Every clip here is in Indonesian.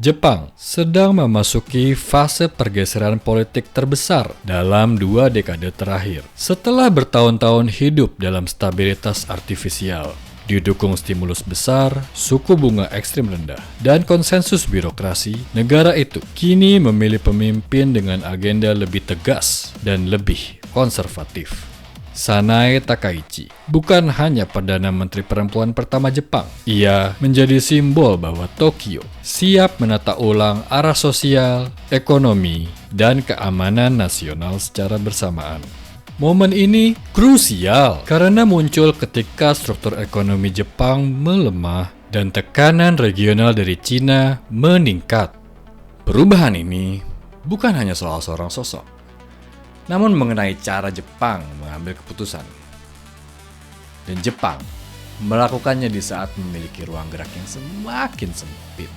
Jepang sedang memasuki fase pergeseran politik terbesar dalam 2 dekade terakhir. Setelah bertahun-tahun hidup dalam stabilitas artifisial, didukung stimulus besar, suku bunga ekstrim rendah, dan konsensus birokrasi, negara itu kini memilih pemimpin dengan agenda lebih tegas dan lebih konservatif. Sanae Takaichi bukan hanya Perdana Menteri perempuan pertama Jepang. Ia menjadi simbol bahwa Tokyo siap menata ulang arah sosial, ekonomi, dan keamanan nasional secara bersamaan. Momen ini krusial karena muncul ketika struktur ekonomi Jepang melemah dan tekanan regional dari Cina meningkat. Perubahan ini bukan hanya soal seorang sosok, namun mengenai cara Jepang mengambil keputusan. Dan Jepang melakukannya di saat memiliki ruang gerak yang semakin sempit.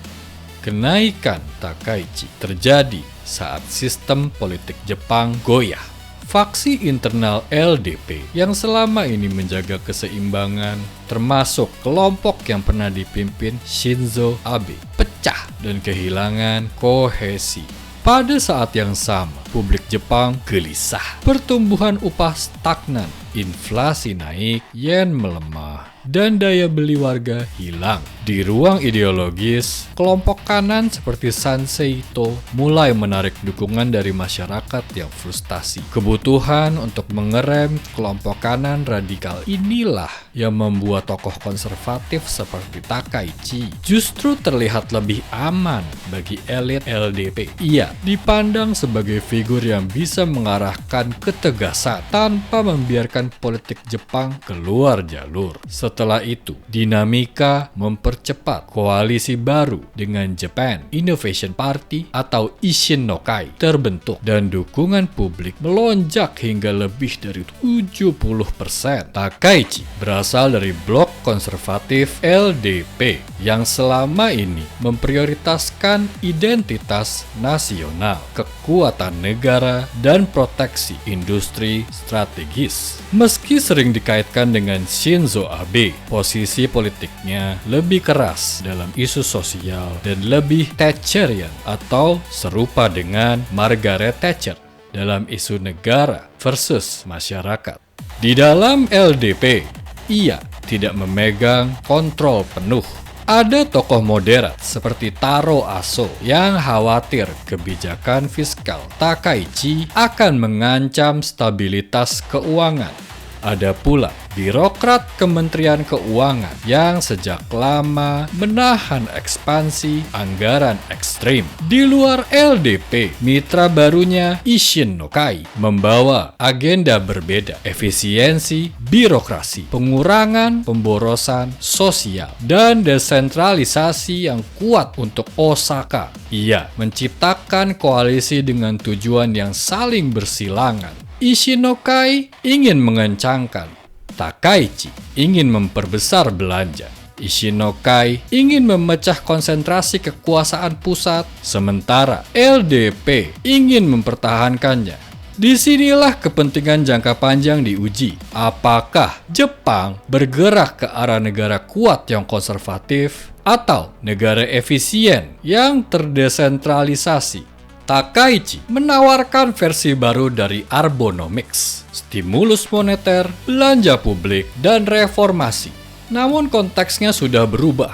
Kenaikan Takaichi terjadi saat sistem politik Jepang goyah. Faksi internal LDP yang selama ini menjaga keseimbangan, termasuk kelompok yang pernah dipimpin Shinzo Abe, pecah dan kehilangan kohesi. Pada saat yang sama, publik Jepang gelisah. Pertumbuhan upah stagnan, inflasi naik, yen melemah, dan daya beli warga hilang. Di ruang ideologis, kelompok kanan seperti Sanseito mulai menarik dukungan dari masyarakat yang frustasi. Kebutuhan untuk mengerem kelompok kanan radikal inilah yang membuat tokoh konservatif seperti Takaichi justru terlihat lebih aman bagi elit LDP. Ia dipandang sebagai figur yang bisa mengarahkan ketegasan tanpa membiarkan politik Jepang keluar jalur. Setelah itu, dinamika mempercepat. Koalisi baru dengan Japan Innovation Party atau Isshin no Kai terbentuk dan dukungan publik melonjak hingga lebih dari 70%. Takaichi berasal dari blok konservatif LDP yang selama ini memprioritaskan identitas nasional, kekuatan negara, dan proteksi industri strategis. Meski sering dikaitkan dengan Shinzo Abe, posisi politiknya lebih keras dalam isu sosial dan lebih Thatcherian atau serupa dengan Margaret Thatcher dalam isu negara versus masyarakat. Di dalam LDP, ia tidak memegang kontrol penuh. Ada tokoh moderat seperti Taro Aso yang khawatir kebijakan fiskal Takaichi akan mengancam stabilitas keuangan. Ada pula birokrat Kementerian Keuangan yang sejak lama menahan ekspansi anggaran ekstrim. Di luar LDP, mitra barunya Isshin no Kai membawa agenda berbeda: efisiensi, birokrasi, pengurangan pemborosan sosial, dan desentralisasi yang kuat untuk Osaka. Ia menciptakan koalisi dengan tujuan yang saling bersilangan. Isshin no Kai ingin mengencangkan, Takaichi ingin memperbesar belanja. Isshin no Kai ingin memecah konsentrasi kekuasaan pusat, sementara LDP ingin mempertahankannya. Disinilah kepentingan jangka panjang diuji. Apakah Jepang bergerak ke arah negara kuat yang konservatif atau negara efisien yang terdesentralisasi? Takaichi menawarkan versi baru dari Arbonomics, stimulus moneter, belanja publik, dan reformasi. Namun konteksnya sudah berubah.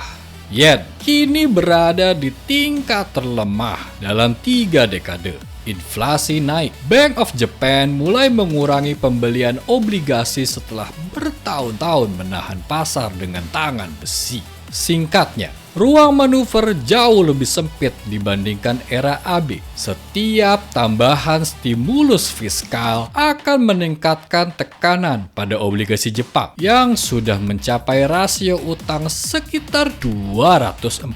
Yen kini berada di tingkat terlemah dalam 3 dekade. Inflasi naik. Bank of Japan mulai mengurangi pembelian obligasi setelah bertahun-tahun menahan pasar dengan tangan besi. Singkatnya, ruang manuver jauh lebih sempit dibandingkan era Abe. Setiap tambahan stimulus fiskal akan meningkatkan tekanan pada obligasi Jepang yang sudah mencapai rasio utang sekitar 240%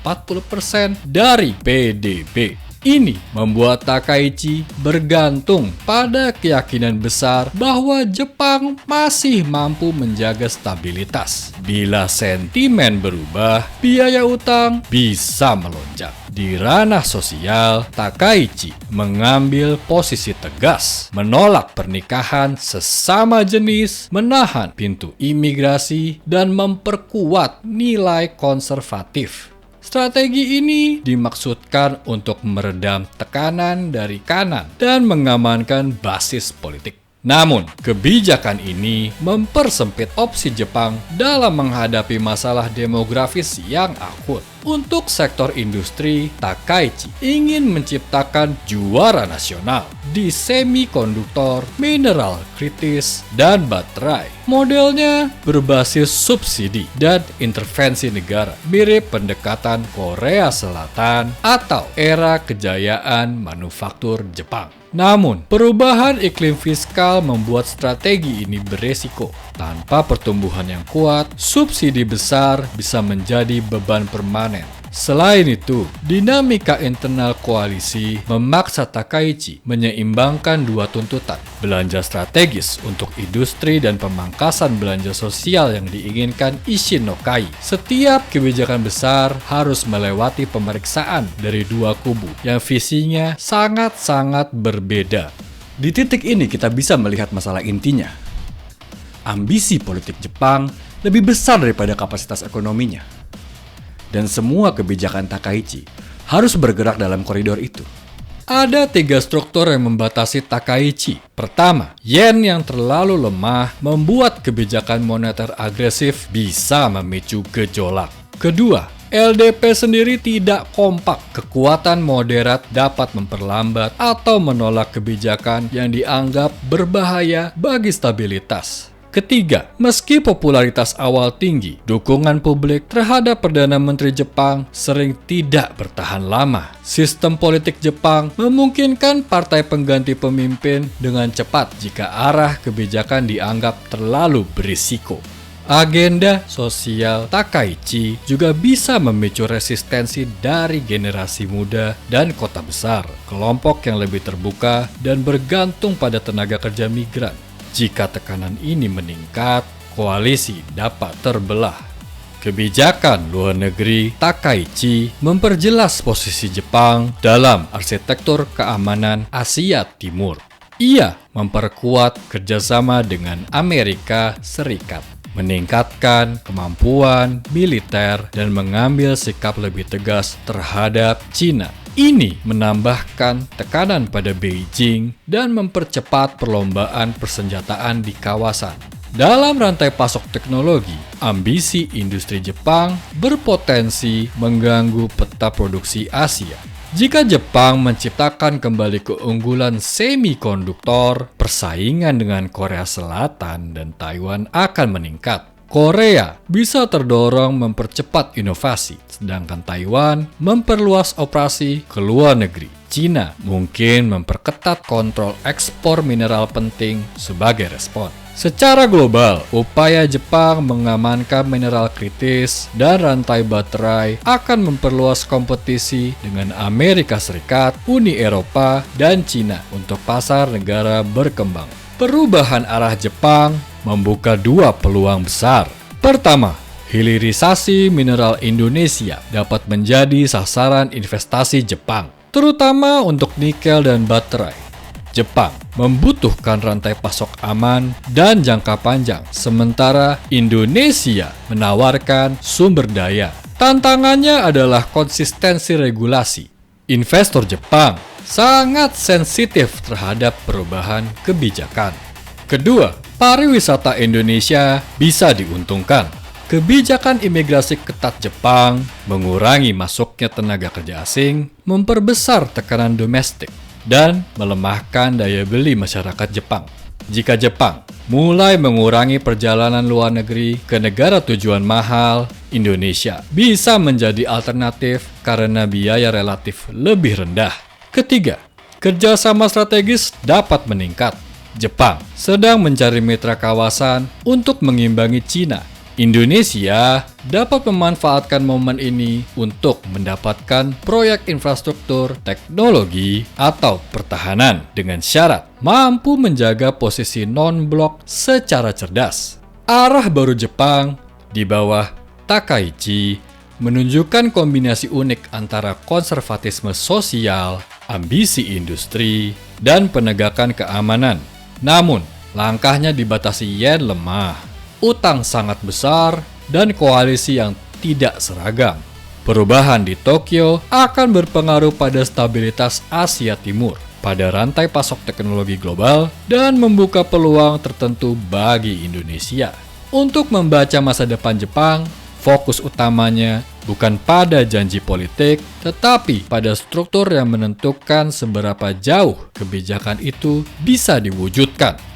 dari PDB. Ini membuat Takaichi bergantung pada keyakinan besar bahwa Jepang masih mampu menjaga stabilitas. Bila sentimen berubah, biaya utang bisa melonjak. Di ranah sosial, Takaichi mengambil posisi tegas, menolak pernikahan sesama jenis, menahan pintu imigrasi, dan memperkuat nilai konservatif. Strategi ini dimaksudkan untuk meredam tekanan dari kanan dan mengamankan basis politik. Namun, kebijakan ini mempersempit opsi Jepang dalam menghadapi masalah demografis yang akut. Untuk sektor industri, Takaichi ingin menciptakan juara nasional di semikonduktor, mineral kritis, dan baterai. Modelnya berbasis subsidi dan intervensi negara, mirip pendekatan Korea Selatan atau era kejayaan manufaktur Jepang. Namun, perubahan iklim fiskal membuat strategi ini beresiko. Tanpa pertumbuhan yang kuat, subsidi besar bisa menjadi beban permanen. Selain itu, dinamika internal koalisi memaksa Takaichi menyeimbangkan dua tuntutan, belanja strategis untuk industri dan pemangkasan belanja sosial yang diinginkan Ishinokai. Setiap kebijakan besar harus melewati pemeriksaan dari dua kubu yang visinya sangat-sangat berbeda. Di titik ini kita bisa melihat masalah intinya. Ambisi politik Jepang lebih besar daripada kapasitas ekonominya. Dan semua kebijakan Takaichi harus bergerak dalam koridor itu. Ada 3 struktur yang membatasi Takaichi. Pertama, yen yang terlalu lemah membuat kebijakan moneter agresif bisa memicu gejolak. Kedua, LDP sendiri tidak kompak. Kekuatan moderat dapat memperlambat atau menolak kebijakan yang dianggap berbahaya bagi stabilitas. Ketiga, meski popularitas awal tinggi, dukungan publik terhadap Perdana Menteri Jepang sering tidak bertahan lama. Sistem politik Jepang memungkinkan partai pengganti pemimpin dengan cepat jika arah kebijakan dianggap terlalu berisiko. Agenda sosial Takaichi juga bisa memicu resistensi dari generasi muda dan kota besar, kelompok yang lebih terbuka dan bergantung pada tenaga kerja migran. Jika tekanan ini meningkat, koalisi dapat terbelah. Kebijakan luar negeri Takaichi memperjelas posisi Jepang dalam arsitektur keamanan Asia Timur. Ia memperkuat kerjasama dengan Amerika Serikat, meningkatkan kemampuan militer, dan mengambil sikap lebih tegas terhadap China. Ini menambahkan tekanan pada Beijing dan mempercepat perlombaan persenjataan di kawasan. Dalam rantai pasok teknologi, ambisi industri Jepang berpotensi mengganggu peta produksi Asia. Jika Jepang menciptakan kembali keunggulan semikonduktor, persaingan dengan Korea Selatan dan Taiwan akan meningkat. Korea bisa terdorong mempercepat inovasi, sedangkan Taiwan memperluas operasi ke luar negeri. China mungkin memperketat kontrol ekspor mineral penting sebagai respon. Secara global, upaya Jepang mengamankan mineral kritis dan rantai baterai akan memperluas kompetisi dengan Amerika Serikat, Uni Eropa, dan China untuk pasar negara berkembang. Perubahan arah Jepang membuka 2 peluang besar. Pertama, hilirisasi mineral Indonesia dapat menjadi sasaran investasi Jepang, terutama untuk nikel dan baterai. Jepang membutuhkan rantai pasok aman dan jangka panjang, sementara Indonesia menawarkan sumber daya. Tantangannya adalah konsistensi regulasi. Investor Jepang sangat sensitif terhadap perubahan kebijakan. Kedua, pariwisata Indonesia bisa diuntungkan. Kebijakan imigrasi ketat Jepang mengurangi masuknya tenaga kerja asing, memperbesar tekanan domestik, dan melemahkan daya beli masyarakat Jepang. Jika Jepang mulai mengurangi perjalanan luar negeri ke negara tujuan mahal, Indonesia bisa menjadi alternatif karena biaya relatif lebih rendah. Ketiga, kerjasama strategis dapat meningkat. Jepang sedang mencari mitra kawasan untuk mengimbangi China. Indonesia dapat memanfaatkan momen ini untuk mendapatkan proyek infrastruktur, teknologi, atau pertahanan dengan syarat mampu menjaga posisi non-blok secara cerdas. Arah baru Jepang di bawah Takaichi menunjukkan kombinasi unik antara konservatisme sosial, ambisi industri, dan penegakan keamanan. Namun, langkahnya dibatasi yen lemah, utang sangat besar, dan koalisi yang tidak seragam. Perubahan di Tokyo akan berpengaruh pada stabilitas Asia Timur, pada rantai pasok teknologi global, dan membuka peluang tertentu bagi Indonesia. Untuk membaca masa depan Jepang, fokus utamanya bukan pada janji politik, tetapi pada struktur yang menentukan seberapa jauh kebijakan itu bisa diwujudkan.